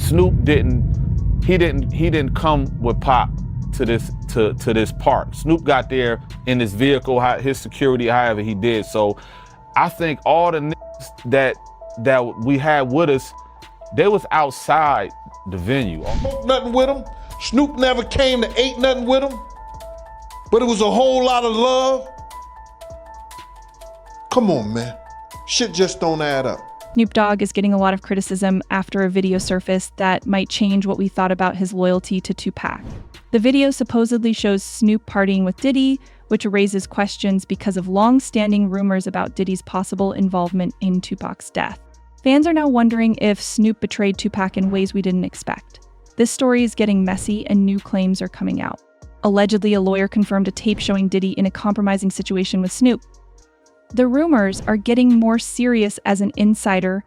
Snoop didn't come with Pop to this part. Snoop got there in his vehicle, his security, however he did. So I think all the niggas that we had with us, they was outside the venue. Smoked nothing with him. Snoop never came to ate nothing with him. But it was a whole lot of love. Come on, man. Shit just don't add up. Snoop Dogg is getting a lot of criticism after a video surfaced that might change what we thought about his loyalty to Tupac. The video supposedly shows Snoop partying with Diddy, which raises questions because of long-standing rumors about Diddy's possible involvement in Tupac's death. Fans are now wondering if Snoop betrayed Tupac in ways we didn't expect. This story is getting messy and new claims are coming out. Allegedly, a lawyer confirmed a tape showing Diddy in a compromising situation with Snoop. The rumors are getting more serious as an insider,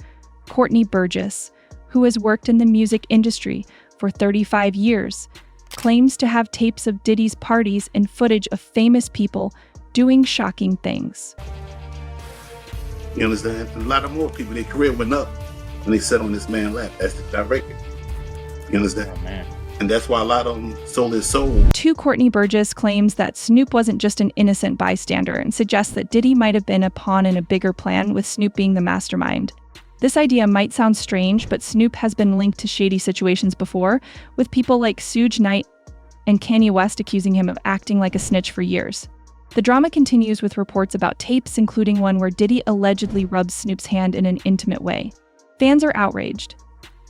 Courtney Burgess, who has worked in the music industry for 35 years, claims to have tapes of Diddy's parties and footage of famous people doing shocking things. You understand? A lot of more people, their career went up when they sat on this man's lap as the director. You understand? Oh, man. And that's why a lot of them sold their soul. Courtney Burgess claims that Snoop wasn't just an innocent bystander and suggests that Diddy might have been a pawn in a bigger plan, with Snoop being the mastermind. This idea might sound strange, but Snoop has been linked to shady situations before, with people like Suge Knight and Kanye West accusing him of acting like a snitch for years. The drama continues with reports about tapes, including one where Diddy allegedly rubs Snoop's hand in an intimate way. Fans are outraged,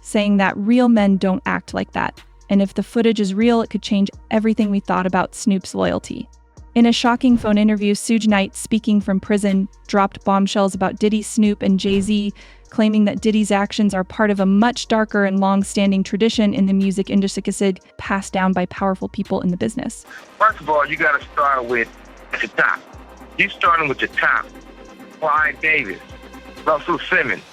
saying that real men don't act like that, and if the footage is real, it could change everything we thought about Snoop's loyalty. In a shocking phone interview, Suge Knight, speaking from prison, dropped bombshells about Diddy, Snoop, and Jay-Z, claiming that Diddy's actions are part of a much darker and long-standing tradition in the music industry passed down by powerful people in the business. First of all, you got to start with the top. You're starting with the top. Clyde Davis, Russell Simmons,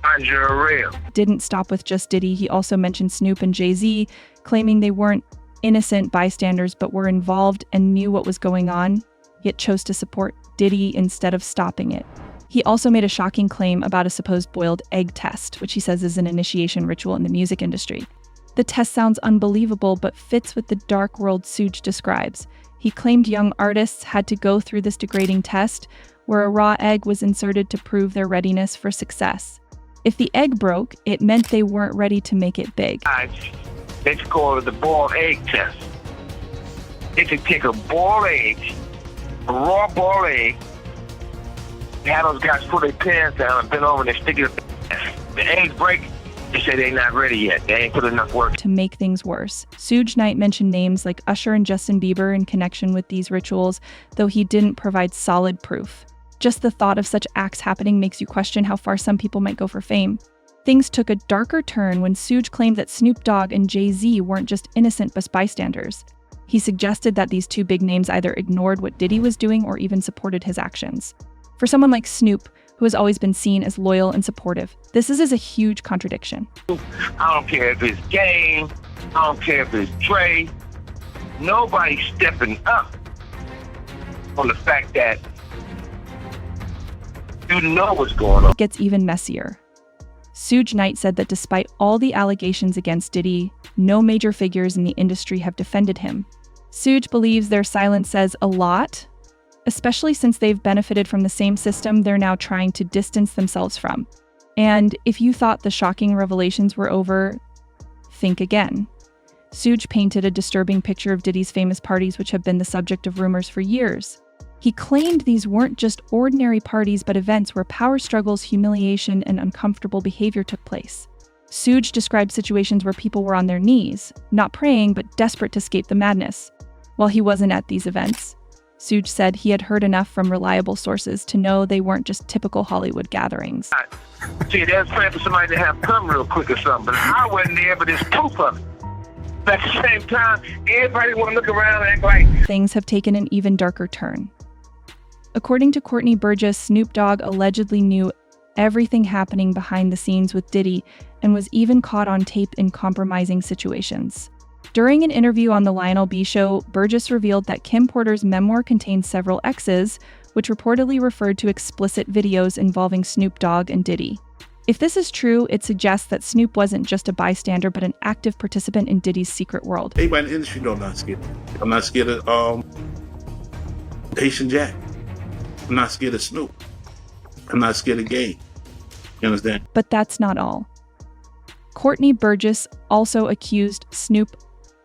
Andre Arell. Didn't stop with just Diddy. He also mentioned Snoop and Jay-Z, claiming they weren't innocent bystanders but were involved and knew what was going on, yet chose to support Diddy instead of stopping it. He also made a shocking claim about a supposed boiled egg test, which he says is an initiation ritual in the music industry. The test sounds unbelievable but fits with the dark world Suge describes. He claimed young artists had to go through this degrading test, where a raw egg was inserted to prove their readiness for success. If the egg broke, it meant they weren't ready to make it big. They call it the boiled egg test. They could take a boiled egg, a raw boiled egg, have those guys put their pants down and bend over and they stick it up. The eggs break, they say they're not ready yet. They ain't put enough work. To make things worse, Suge Knight mentioned names like Usher and Justin Bieber in connection with these rituals, though he didn't provide solid proof. Just the thought of such acts happening makes you question how far some people might go for fame. Things took a darker turn when Suge claimed that Snoop Dogg and Jay-Z weren't just innocent but bystanders. He suggested that these two big names either ignored what Diddy was doing or even supported his actions. For someone like Snoop, who has always been seen as loyal and supportive, this is a huge contradiction. I don't care if it's Game, I don't care if it's Dre, nobody's stepping up on the fact that you know what's going on. It gets even messier. Suge Knight said that despite all the allegations against Diddy, no major figures in the industry have defended him. Suge believes their silence says a lot, especially since they've benefited from the same system they're now trying to distance themselves from. And if you thought the shocking revelations were over, think again. Suge painted a disturbing picture of Diddy's famous parties, which have been the subject of rumors for years. He claimed these weren't just ordinary parties, but events where power struggles, humiliation, and uncomfortable behavior took place. Suge described situations where people were on their knees, not praying, but desperate to escape the madness. While he wasn't at these events, Suge said he had heard enough from reliable sources to know they weren't just typical Hollywood gatherings. See, they're praying for somebody to have come real quick or something, but I wasn't there, but there's proof of it. But at the same time, everybody want to look around and act like things have taken an even darker turn. According to Courtney Burgess, Snoop Dogg allegedly knew everything happening behind the scenes with Diddy and was even caught on tape in compromising situations. During an interview on The Lionel B Show, Burgess revealed that Kim Porter's memoir contained several X's, which reportedly referred to explicit videos involving Snoop Dogg and Diddy. If this is true, it suggests that Snoop wasn't just a bystander, but an active participant in Diddy's secret world. Everybody in the industry know I'm not scared. I'm not scared of Haitian Jack. I'm not scared of Snoop. I'm not scared of Game. You understand? But that's not all. Courtney Burgess also accused Snoop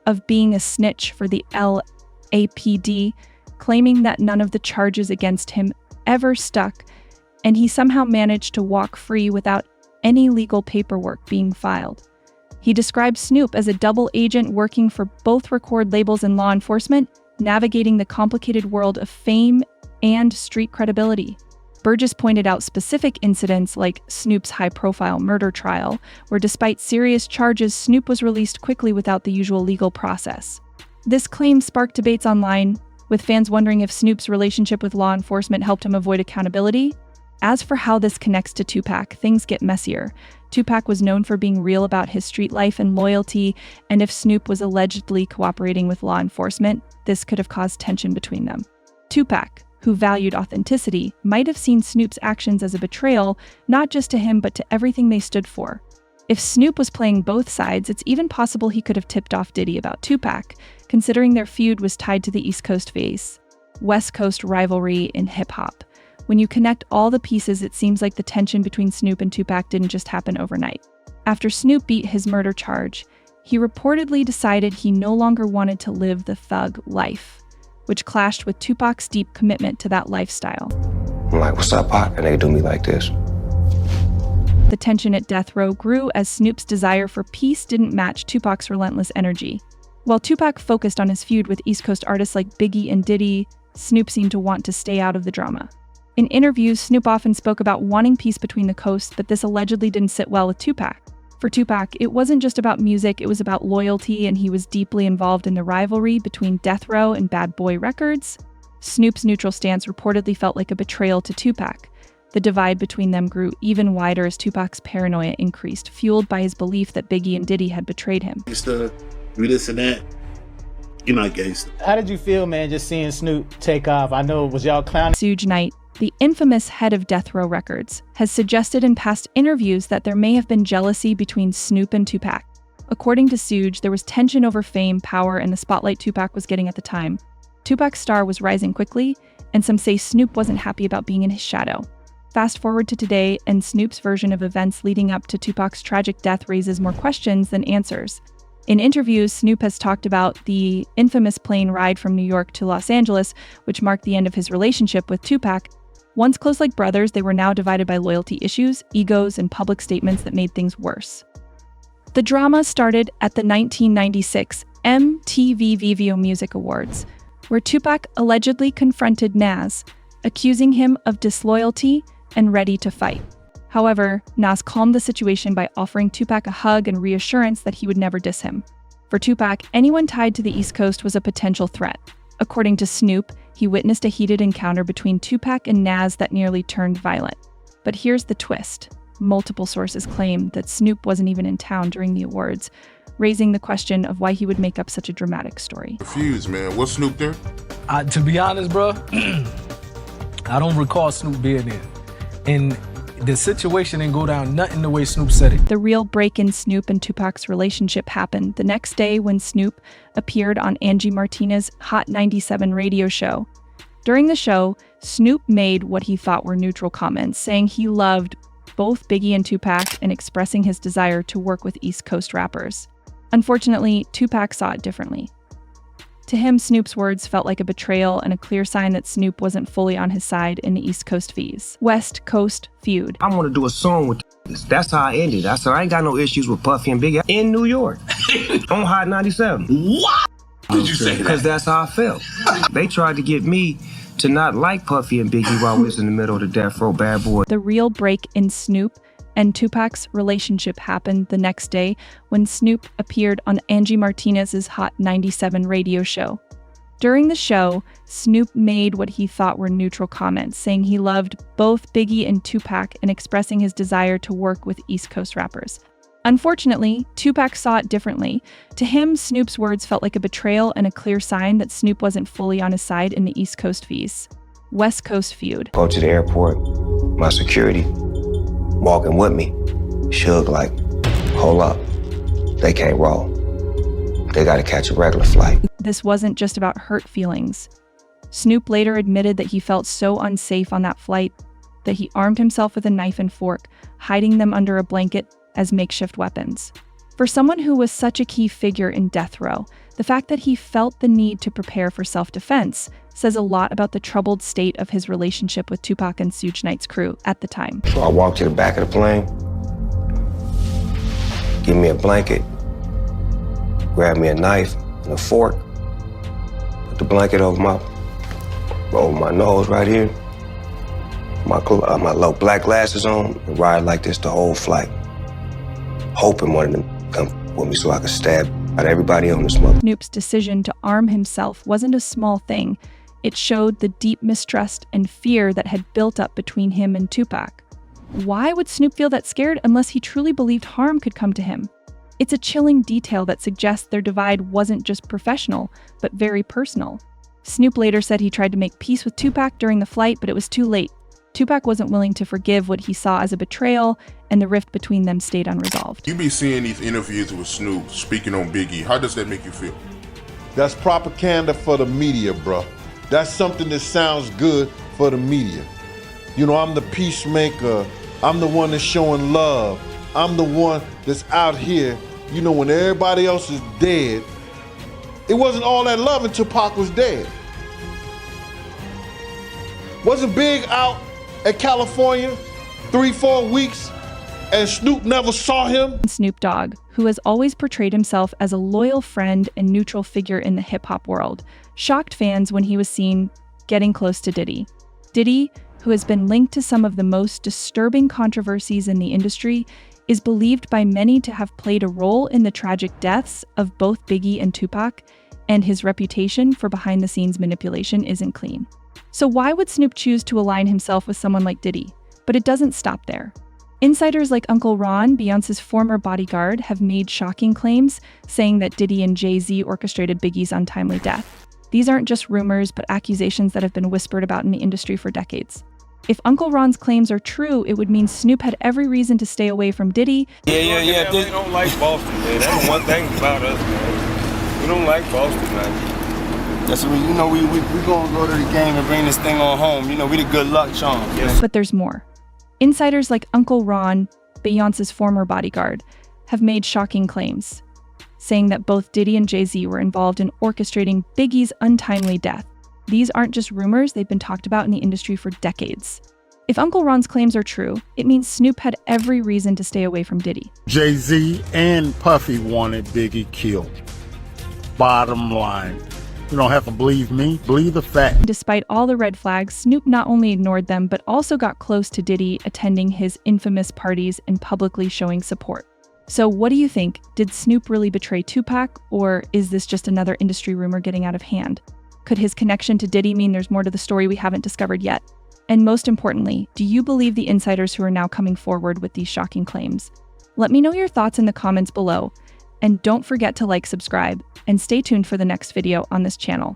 of being a snitch for the LAPD, claiming that none of the charges against him ever stuck, and he somehow managed to walk free without any legal paperwork being filed. He described Snoop as a double agent working for both record labels and law enforcement, navigating the complicated world of fame and street credibility. Burgess pointed out specific incidents like Snoop's high-profile murder trial, where despite serious charges, Snoop was released quickly without the usual legal process. This claim sparked debates online, with fans wondering if Snoop's relationship with law enforcement helped him avoid accountability. As for how this connects to Tupac, things get messier. Tupac was known for being real about his street life and loyalty, and if Snoop was allegedly cooperating with law enforcement, this could have caused tension between them. Tupac, who valued authenticity, might have seen Snoop's actions as a betrayal, not just to him but to everything they stood for. If Snoop was playing both sides, it's even possible he could have tipped off Diddy about Tupac, considering their feud was tied to the East Coast phase, West Coast rivalry in hip-hop. When you connect all the pieces, it seems like the tension between Snoop and Tupac didn't just happen overnight. After Snoop beat his murder charge, he reportedly decided he no longer wanted to live the thug life, which clashed with Tupac's deep commitment to that lifestyle. I'm like, what's up, Pop? And they do me like this. The tension at death row grew as Snoop's desire for peace didn't match Tupac's relentless energy. While Tupac focused on his feud with East Coast artists like Biggie and Diddy, Snoop seemed to want to stay out of the drama. In interviews, Snoop often spoke about wanting peace between the coasts, but this allegedly didn't sit well with Tupac. For Tupac, it wasn't just about music, it was about loyalty, and he was deeply involved in the rivalry between Death Row and Bad Boy Records. Snoop's neutral stance reportedly felt like a betrayal to Tupac. The divide between them grew even wider as Tupac's paranoia increased, fueled by his belief that Biggie and Diddy had betrayed him. Used to do this and that. You're not gangster. How did you feel, man, just seeing Snoop take off? I know, was y'all clowning? Suge Knight, the infamous head of Death Row Records, has suggested in past interviews that there may have been jealousy between Snoop and Tupac. According to Suge, there was tension over fame, power, and the spotlight Tupac was getting at the time. Tupac's star was rising quickly, and some say Snoop wasn't happy about being in his shadow. Fast forward to today, and Snoop's version of events leading up to Tupac's tragic death raises more questions than answers. In interviews, Snoop has talked about the infamous plane ride from New York to Los Angeles, which marked the end of his relationship with Tupac. Once close like brothers, they were now divided by loyalty issues, egos, and public statements that made things worse. The drama started at the 1996 MTV Video Music Awards, where Tupac allegedly confronted Nas, accusing him of disloyalty and ready to fight. However, Nas calmed the situation by offering Tupac a hug and reassurance that he would never diss him. For Tupac, anyone tied to the East Coast was a potential threat. According to Snoop, he witnessed a heated encounter between Tupac and Nas that nearly turned violent. But here's the twist. Multiple sources claim that Snoop wasn't even in town during the awards, raising the question of why he would make up such a dramatic story. Feuds, man. What's Snoop there? To be honest, bro, I don't recall Snoop being there. And the situation didn't go down nothing the way Snoop said it. The real break in Snoop and Tupac's relationship happened the next day when Snoop appeared on Angie Martinez's Hot 97 radio show. During the show, Snoop made what he thought were neutral comments, saying he loved both Biggie and Tupac and expressing his desire to work with East Coast rappers. Unfortunately, Tupac saw it differently. To him, Snoop's words felt like a betrayal and a clear sign that Snoop wasn't fully on his side in the East Coast West Coast feud. I want to do a song with this. That's how I ended. I said, I ain't got no issues with Puffy and Biggie in New York on Hot 97. What? Did you say that? Because that's how I felt. They tried to get me to not like Puffy and Biggie while we was in the middle of the Death Row Bad Boy. The real break in Snoop and Tupac's relationship happened the next day when Snoop appeared on Angie Martinez's Hot 97 radio show. During the show, Snoop made what he thought were neutral comments, saying he loved both Biggie and Tupac and expressing his desire to work with East Coast rappers. Unfortunately, Tupac saw it differently. To him, Snoop's words felt like a betrayal and a clear sign that Snoop wasn't fully on his side in the East Coast West Coast feud. Go to the airport, my security walking with me, Suge like, hold up, they can't roll. They gotta catch a regular flight. This wasn't just about hurt feelings. Snoop later admitted that he felt so unsafe on that flight that he armed himself with a knife and fork, hiding them under a blanket as makeshift weapons. For someone who was such a key figure in death row, the fact that he felt the need to prepare for self-defense says a lot about the troubled state of his relationship with Tupac and Suge Knight's crew at the time. So I walked to the back of the plane, give me a blanket, grab me a knife and a fork, put the blanket over my nose right here, my little black glasses on, and ride like this the whole flight, hoping one of them come with me so I could stab at everybody on this mother. Snoop's decision to arm himself wasn't a small thing. It showed the deep mistrust and fear that had built up between him and Tupac. Why would Snoop feel that scared unless he truly believed harm could come to him? It's a chilling detail that suggests their divide wasn't just professional, but very personal. Snoop later said he tried to make peace with Tupac during the flight, but it was too late. Tupac wasn't willing to forgive what he saw as a betrayal, and the rift between them stayed unresolved. You be seeing these interviews with Snoop speaking on Biggie. How does that make you feel? That's propaganda for the media, bro. That's something that sounds good for the media. You know, I'm the peacemaker. I'm the one that's showing love. I'm the one that's out here, you know, when everybody else is dead. It wasn't all that love until Pac was dead. Wasn't Big out at California 3-4 weeks and Snoop never saw him? Snoop Dogg, who has always portrayed himself as a loyal friend and neutral figure in the hip-hop world, shocked fans when he was seen getting close to Diddy. Diddy, who has been linked to some of the most disturbing controversies in the industry, is believed by many to have played a role in the tragic deaths of both Biggie and Tupac, and his reputation for behind-the-scenes manipulation isn't clean. So why would Snoop choose to align himself with someone like Diddy? But it doesn't stop there. Insiders like Uncle Ron, Beyonce's former bodyguard, have made shocking claims, saying that Diddy and Jay-Z orchestrated Biggie's untimely death. These aren't just rumors, but accusations that have been whispered about in the industry for decades. If Uncle Ron's claims are true, it would mean Snoop had every reason to stay away from Diddy. Yeah. They don't like Boston, man. That's one thing about us, man. We don't like Boston, man. That's what we gonna go to the game and bring this thing on home. You know, we the good luck charm. Yes. But there's more. Insiders like Uncle Ron, Beyonce's former bodyguard, have made shocking claims, saying that both Diddy and Jay-Z were involved in orchestrating Biggie's untimely death. These aren't just rumors, they've been talked about in the industry for decades. If Uncle Ron's claims are true, it means Snoop had every reason to stay away from Diddy. Jay-Z and Puffy wanted Biggie killed. Bottom line. You don't have to believe me, believe the fact. Despite all the red flags, Snoop not only ignored them, but also got close to Diddy, attending his infamous parties and publicly showing support. So what do you think? Did Snoop really betray Tupac, or is this just another industry rumor getting out of hand? Could his connection to Diddy mean there's more to the story we haven't discovered yet? And most importantly, do you believe the insiders who are now coming forward with these shocking claims? Let me know your thoughts in the comments below. And don't forget to subscribe, and stay tuned for the next video on this channel.